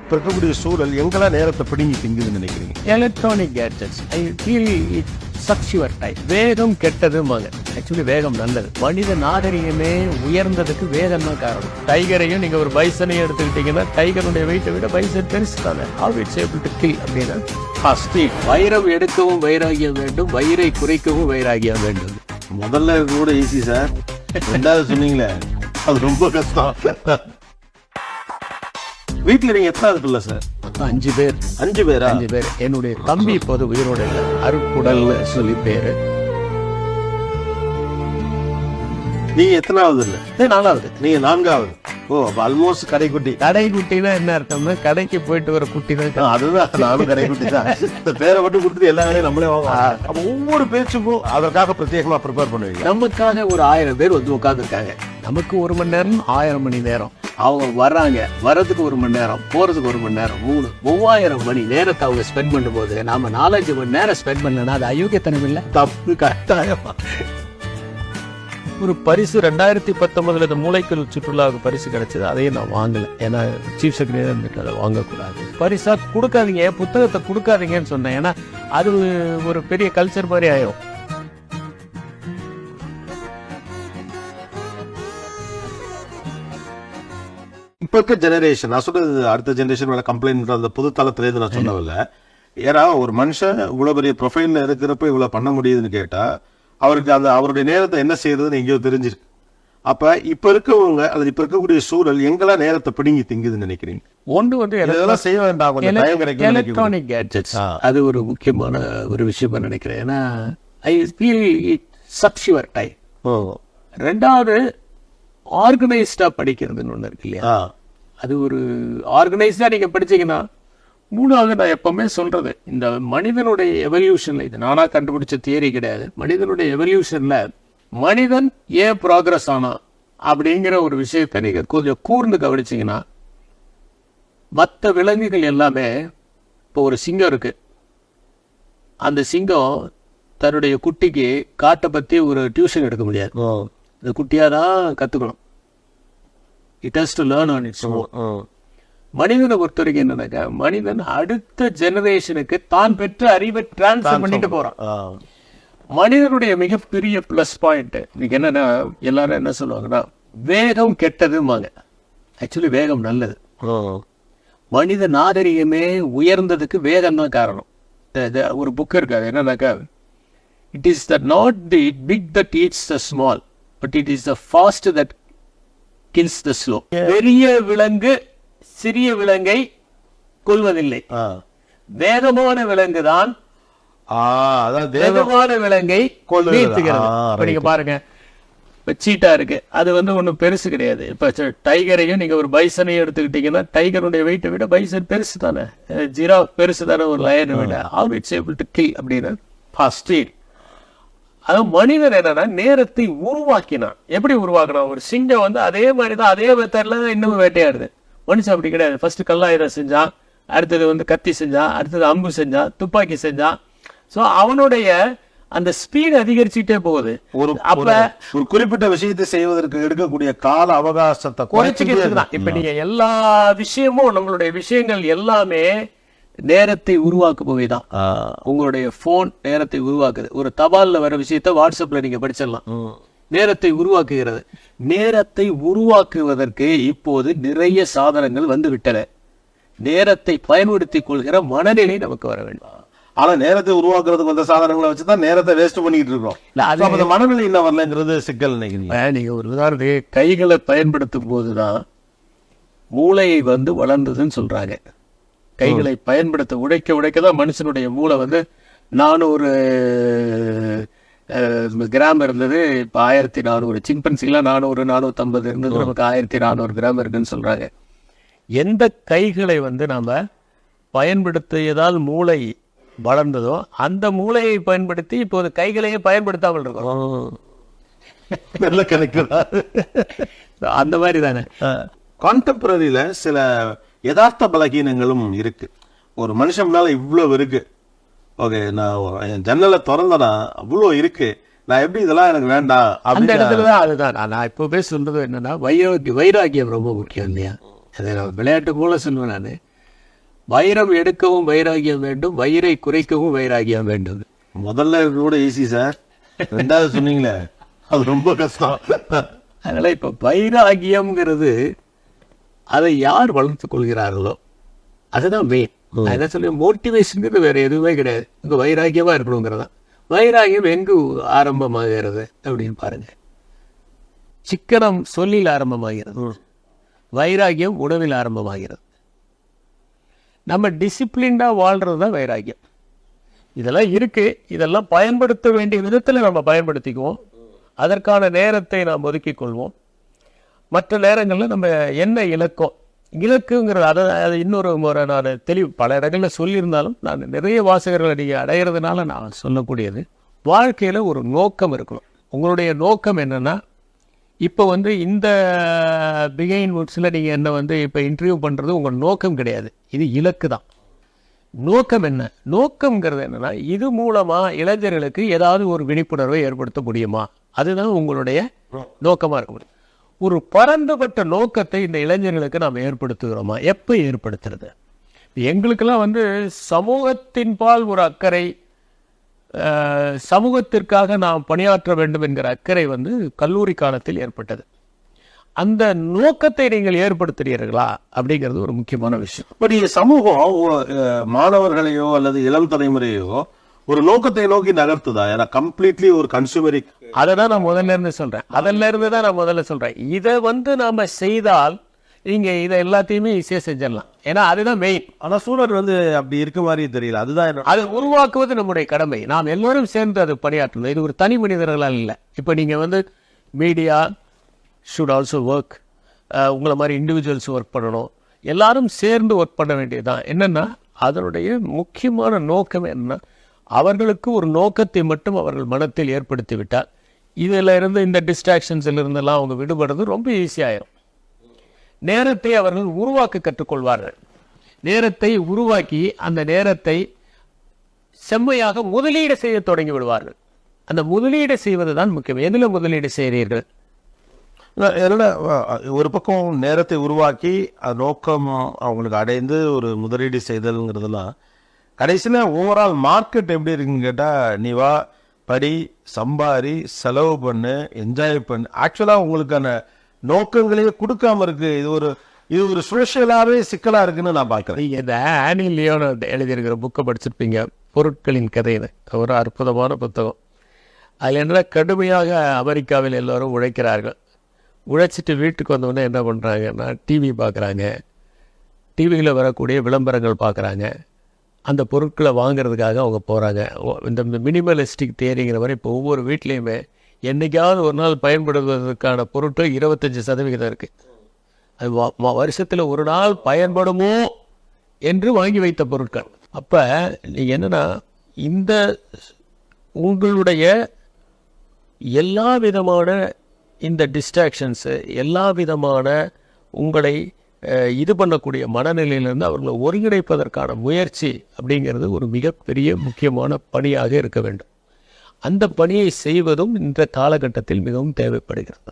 இப்போ இருக்கக்கூடிய சூழல் எங்கெல்லாம் நேரத்தை பிடுங்கி திங்குதுன்னு நினைக்கிறீங்க? Electronic gadgets I feel it sucks your time. வேகம் கெட்டதுமாங்க. ஆக்சுவலி வேகம் நல்லது. மனித நாகரிகமே உயர்ந்ததுக்கு வேகம் தான் காரணம். டைகரையும் நீங்கள் ஒரு பைசனையும் எடுத்துக்கிட்டீங்கன்னா டைகருடைய வெயிட்டை விட பைசன் பெருசு தானே. How it's able to kill அப்படின்னா ஸ்பீட். வைரம் எடுக்கவும் வைராகியம் வேண்டும், வயிறை குறைக்கவும் வைராகியம் வேண்டும். முதல்ல கூட ஈஸி சார், ரெண்டாவது சொன்னீங்களே அது ரொம்ப கஷ்டம். வீட்டில் நீங்கள் எத்தனாவது பிள்ளை சார்? 5 பேர். 5 பேரா? 5 பேர். என்னுடைய தம்பி இப்போது உயிரோட இல்லை, அருக்குடல்னு சொல்லி பேரு. நீங்க எத்தனாவது? இல்லை 4வது. நீங்க 4வது. ஓ, அப்ப ஆல்மோஸ்ட் கடைக்குட்டி. கடைக்குட்டினா என்ன அர்த்தம்னா கடைக்கு போயிட்டு வர குட்டி தான். அதுதான், நானும் கடைக்குட்டி தான். இந்த பேரை மட்டும் கொடுத்துட்டு எல்லா வேலையும் நம்மளே வாங்குவோம். அப்ப ஒவ்வொரு பேச்சுக்கும் அதற்காக பிரத்யேகமா ப்ரிப்பேர் பண்ணுவீங்க? நமக்காக ஒரு 1000 பேர் வந்து உட்காந்துருக்காங்க. நமக்கு 1 மணி நேரம் 1000 மணி நேரம். அவங்க வர்றாங்க, வர்றதுக்கு 1 மணி நேரம், போறதுக்கு 1 மணி நேரம், 3000 மணி நேரத்தை அவங்க ஸ்பெண்ட் பண்ணும்போது நாம 4-5 மணி நேரம் ஸ்பெண்ட் பண்ணலன்னா அது அயோக்கியத்தனம் இல்லை, தப்பு. கட்டாயமா ஒரு பரிசு 2019 இந்த மூளைக்கல் சுற்றுலாவுக்கு பரிசு கிடைச்சது. அதையும் நான் வாங்கல, ஏன்னா சீஃப் செக்ரட்டரி இருந்துட்டு அதை வாங்கக்கூடாது. பரிசா கொடுக்காதீங்க, புத்தகத்தை கொடுக்காதீங்கன்னு சொன்னேன். ஏன்னா அது ஒரு பெரிய கல்ச்சர் மாதிரி ஆயிரும். இப்ப இருக்க ஜெனரேஷன், நான் சொல்றது அடுத்த ஜெனரேஷன் மேல கம்ப்ளைண்ட் அந்த புது தளத்துல நான் சொன்னதில்ல. ஏன்னா ஒரு மனுஷன் இவ்வளவு பெரிய ப்ரொஃபைல்ல இருக்கிறப்ப இவ்வளவு பண்ண முடியுதுன்னு கேட்டா அவருக்கு அந்த அவருடைய நேரத்தை என்ன செய்யறதுன்னு எங்கேயோ தெரிஞ்சிருக்கு. அப்ப இப்ப இருக்கவங்க அது இப்ப இருக்கக்கூடிய சூழல் எங்கெல்லாம் நேரத்தை பிடுங்கி திங்குதுன்னு நினைக்கிறீங்க? ஒன்று வந்து இதெல்லாம் செய்ய வேண்டாம், எலக்ட்ரானிக் கேட்ஜெட்ஸ். அது ஒரு முக்கியமான ஒரு விஷயமா நினைக்கிறேன். ஏன்னா I feel it sucks your time. ரெண்டாவது ஆர்கனைஸ்டா படிக்கிறதுன்னு ஒண்ணு இருக்கு இல்லையா? அது ஒரு ஆர்கனைஸ்டா நீங்க படிச்சீங்கன்னா. மூணாவது, நான் எப்பவுமே சொல்றது, இந்த மனிதனுடைய எவல்யூஷன்ல, இது நானா கண்டுபிடிச்ச தியரி கிடையாது, மனிதனுடைய எவல்யூஷன்ல மனிதன் ஏன் ப்ராக்ரஸ் ஆனா அப்படிங்கிற ஒரு விஷயத்தை நீங்க கொஞ்சம் கூர்ந்து கவனிச்சீங்கன்னா, மற்ற விலங்குகள் எல்லாமே, இப்போ ஒரு சிங்கம் இருக்கு, அந்த சிங்கம் தன்னுடைய குட்டிக்கு காட்டை பத்தி ஒரு டியூஷன் எடுக்க முடியாது. இந்த குட்டியாதான் கத்துக்கணும். It has to learn on its own. மனிதனை பொறுத்த வரைக்கும் என்னன்னாக்கா, மனிதன் அடுத்த ஜெனரேஷனுக்கு தான் பெற்ற அறிவை டிரான்ஸ்ஃபர் பண்ணிட்டு போறான். மனிதனுடைய மிகப்பெரிய பிளஸ் பாயிண்ட் இன்னைக்கு என்னன்னா, எல்லாரும் என்ன சொல்லுவாங்கன்னா வேகம் கெட்டதுமாங்க. ஆக்சுவலி வேகம் நல்லது. மனித நாகரிகமே உயர்ந்ததுக்கு வேகம் தான் காரணம். ஒரு புக் இருக்காது என்னன்னாக்கா, it is the not the big that eats the small, but it is the fast that kills the slow. பெரிய விலங்கு சிறிய விலங்கை கொல்வதில்லை, வேகமான விலங்கு தான் வேகமான விலங்கை வீழ்த்துகிறது. இப்ப நீங்க பாருங்க, இப்ப சீட்டா இருக்கு, அது வந்து ஒன்னும் பெருசு கிடையாது. இப்ப டைகரையும் நீங்க ஒரு பைசனையும் எடுத்துக்கிட்டீங்கன்னா டைகருடைய வெயிட்டை விட பைசன் பெருசு தானே, ஜிராஃப் பெருசு தானே ஒரு லயனை விட. How it's able to kill அப்படின்னு ஃபாஸ்ட். அது மனிதன் என்னன்னா நேரத்தை உருவாக்கினான். எப்படி உருவாக்கினான்? ஒரு சிங்கம் வந்து அதே மாதிரிதான், அதே மெத்தட்ல தான் இன்னும் வேட்டையாடுது. மனுஷன் அப்படி கிடையாது. ஃபர்ஸ்ட் கல்லாயுதம் செஞ்சான், அடுத்தது வந்து கத்தி செஞ்சான், அடுத்தது அம்பு செஞ்சான், துப்பாக்கி செஞ்சான். ஸோ அவனுடைய அந்த ஸ்பீட் அதிகரிச்சுட்டே போகுது. அப்ப ஒரு குறிப்பிட்ட விஷயத்தை செய்வதற்கு எடுக்கக்கூடிய கால அவகாசத்தை குறைச்சிக்கிட்டு தான். இப்ப நீங்க எல்லா விஷயமும், நம்மளுடைய விஷயங்கள் எல்லாமே நேரத்தை உருவாக்குபவை தான். உங்களுடைய போன் நேரத்தை உருவாக்குது. ஒரு தபால்ல வர விஷயத்த வாட்ஸ்அப்ல நீங்க படிச்சிடலாம். நேரத்தை உருவாக்குகிறது. நேரத்தை உருவாக்குவதற்கு இப்போது நிறைய சாதனங்கள் வந்து விட்டன. நேரத்தை பயன்படுத்திக் கொள்கிற மனநிலை நமக்கு வர வேண்டும். ஆனா நேரத்தை உருவாக்குறதுக்கு வந்த சாதனங்களை வச்சுதான் நேரத்தை வேஸ்ட் பண்ணிட்டு இருக்கோம். அந்த மனநிலை என்ன வரலங்கிறது சிக்கல் நினைக்கிறீங்க? நீங்க ஒரு உதாரணத்துக்கு கைகளை பயன்படுத்தும் போதுதான் மூளையை வந்து வளர்ந்ததுன்னு சொல்றாங்க. கைகளை பயன்படுத்த உடைக்க உடைக்கதான் மனுஷனுடைய மூளை வந்து 400 கிராம் இருந்தது, இப்ப 1400. சிம்பன்சிலாம் 400-450 இருந்தது, நமக்கு 1400 கிராம் இருக்குன்னு சொல்றாங்க. எந்த கைகளை வந்து நாம பயன்படுத்தியதால் மூளை வளர்ந்ததோ அந்த மூளையை பயன்படுத்தி இப்போது கைகளையே பயன்படுத்தாமல் இருக்கோம். நல்ல கணக்கு. அந்த மாதிரி தானே கான்டெம்பரரியில சில யதார்த்த பலகீனங்களும் இருக்கு. ஒரு மனுஷனால இவ்வளவு இருக்கு. ஓகே, நான் ஜன்னலை திறந்தனா அவ்வளோ இருக்கு, நான் எப்படி இதெல்லாம் எனக்கு வேண்டாம் அந்த இடத்துலதான். அதுதான் நான் இப்போ சொல்றது என்னன்னா, வைராகியம் ரொம்ப முக்கியம் இல்லையா? அதை நான் விளையாட்டு போல சொல்லுவேன். நான் வைரம் எடுக்கவும் வைராகியம் வேண்டும், வயிறை குறைக்கவும் வைராகியம் வேண்டும். முதல்ல கூட ஈஸி சார், ரெண்டாவது சொன்னீங்களே அது ரொம்ப கஷ்டம். அதனால இப்ப வைராகியம்ங்கிறது அதை யார் வளர்த்துக் கொள்கிறார்களோ அதுதான் மெயின். நான் என்ன சொல்லி மோட்டிவேஷனுங்கிறது வேற எதுவுமே கிடையாது. இங்க வைராகியமா இருக்கணுங்கிறதான். வைராகியம் எங்கு ஆரம்பமாகிறது அப்படின்னு பாருங்க. சிக்கனம் சொல்லில் ஆரம்பமாகிறது, வைராகியம் உணவில் ஆரம்பமாகிறது. நம்ம டிசிப்ளின்டா வாழ்றது தான் வைராகியம். இதெல்லாம் இருக்கு, இதெல்லாம் பயன்படுத்த வேண்டிய விதத்தில் நம்ம பயன்படுத்திக்குவோம். அதற்கான நேரத்தை நாம் ஒதுக்கிக் கொள்வோம். மற்ற நேரங்களில் நம்ம என்ன இலக்குங்கிறது அதை இன்னொரு முறை நான் பல இடங்களில் சொல்லியிருந்தாலும் நான் நிறைய வாசகர்களை நீங்கள் அடையிறதுனால நான் சொல்லக்கூடியது, வாழ்க்கையில் ஒரு நோக்கம் இருக்கணும். உங்களுடைய நோக்கம் என்னென்னா, இப்போ இந்த பிகைன் வுட்ஸில் நீங்கள் என்ன இப்போ இன்டர்வியூ பண்ணுறது உங்கள் நோக்கம் கிடையாது, இது இலக்கு தான். நோக்கம் என்ன? நோக்கம்ங்கிறது என்னன்னா, இது மூலமா இளைஞர்களுக்கு ஏதாவது ஒரு விழிப்புணர்வை ஏற்படுத்த முடியுமா, அதுதான் உங்களுடைய நோக்கமா இருக்க முடியும். ஒரு பரந்துபட்ட நோக்கத்தை இந்த இளைஞர்களுக்கு நாம் ஏற்படுத்துகிறோமா? எப்போ ஏற்படுத்துறது? எங்களுக்கெல்லாம் சமூகத்தின் பால் ஒரு அக்கறை, சமூகத்திற்காக நாம் பணியாற்ற வேண்டும் என்கிற அக்கறை கல்லூரி காலத்தில் ஏற்பட்டது. அந்த நோக்கத்தை நீங்கள் ஏற்படுத்துகிறீர்களா அப்படிங்கிறது ஒரு முக்கியமான விஷயம். பட் சமூகம் மாணவர்களையோ அல்லது இளம் தலைமுறையோ ஒரு நோக்கத்தை நோக்கி நகர்த்துதா? ஏன்னா கம்ப்ளீட்லி ஒரு கன்சூமரிக். அதை தான் நான் முதல்ல இருந்து சொல்றேன். இதை நாம செய்தால் நீங்க இதை எல்லாத்தையுமே ஈஸியா செஞ்சிடலாம். ஏன்னா அதுதான் மெயின். ஆனா சூழல் அப்படி இருக்க மாதிரி தெரியல. அதுதான் அதை உருவாக்குவது நம்முடைய கடமை. நாம் எல்லோரும் சேர்ந்து அது பணியாற்றணும். இது ஒரு தனி மனிதர்களால் இல்லை. இப்போ நீங்க மீடியா should also work. உங்களை மாதிரி இண்டிவிஜுவல்ஸ் ஒர்க் பண்ணணும். எல்லாரும் சேர்ந்து ஒர்க் பண்ண வேண்டியதுதான். என்னன்னா அதனுடைய முக்கியமான நோக்கம் என்னன்னா, அவர்களுக்கு ஒரு நோக்கத்தை மட்டும் அவர்கள் மனத்தில் ஏற்படுத்தி விட்டால் இதில் இருந்து இந்த டிஸ்ட்ராக்ஷன்ஸில் இருந்தெல்லாம் அவங்க விடுபடுறது ரொம்ப ஈஸியாயிரும். நேரத்தை அவர்கள் உருவாக்க கற்றுக்கொள்வார்கள். நேரத்தை உருவாக்கி அந்த நேரத்தை செம்மையாக முதலீடு செய்ய தொடங்கி விடுவார்கள். அந்த முதலீடு செய்வது தான் முக்கியம். எதில் முதலீடு செய்கிறீர்கள்? ஒரு பக்கம் நேரத்தை உருவாக்கி நோக்கம் அவங்களுக்கு அடைந்து ஒரு முதலீடு செய்தல்ங்கிறதுலாம் கடைசியில் ஓவரால் மார்க்கெட் எப்படி இருக்குன்னு கேட்டால், நீ வா, படி, சம்பாரி, செலவு பண்ணு, என்ஜாய் பண்ணு. ஆக்சுவலாக உங்களுக்கான நோக்கங்களையே கொடுக்காம இருக்கு. இது ஒரு சோஷியலாகவே சிக்கலாக இருக்குன்னு நான் பார்க்குறேன். நீங்கள் இந்த ஆனி லியோன் எழுதியிருக்கிற புக்கை படிச்சிருப்பீங்க, பொருட்களின் கதைன்னு. ஒரு அற்புதமான புத்தகம். அதில் என்ன, கடுமையாக அமெரிக்காவில் எல்லோரும் உழைக்கிறார்கள். உழைச்சிட்டு வீட்டுக்கு வந்தோடனே என்ன பண்ணுறாங்கன்னா, டிவி பார்க்குறாங்க, டிவியில் வரக்கூடிய விளம்பரங்கள் பார்க்குறாங்க, அந்த பொருட்களை வாங்கிறதுக்காக அவங்க போகிறாங்க. இந்த மினிமலிஸ்டிக் தேரிங்கிற மாதிரி இப்போ ஒவ்வொரு வீட்லேயுமே என்றைக்காவது ஒரு நாள் பயன்படுவதற்கான பொருட்கள் 25% இருக்குது. அது வருஷத்தில் ஒரு நாள் பயன்படுமோ என்று வாங்கி வைத்த பொருட்கள். அப்போ நீங்கள் என்னென்னா, இந்த உங்களுடைய எல்லா விதமான இந்த டிஸ்ட்ராக்ஷன்ஸு, எல்லா விதமான உங்களை இது பண்ணக்கூடிய மனநிலையிலிருந்து அவர்களை ஒருங்கிணைப்பதற்கான முயற்சி அப்படிங்கிறது ஒரு மிகப்பெரிய முக்கியமான பணியாக இருக்க வேண்டும். அந்த பணியை செய்வதும் இந்த காலகட்டத்தில் மிகவும் தேவைப்படுகிறது.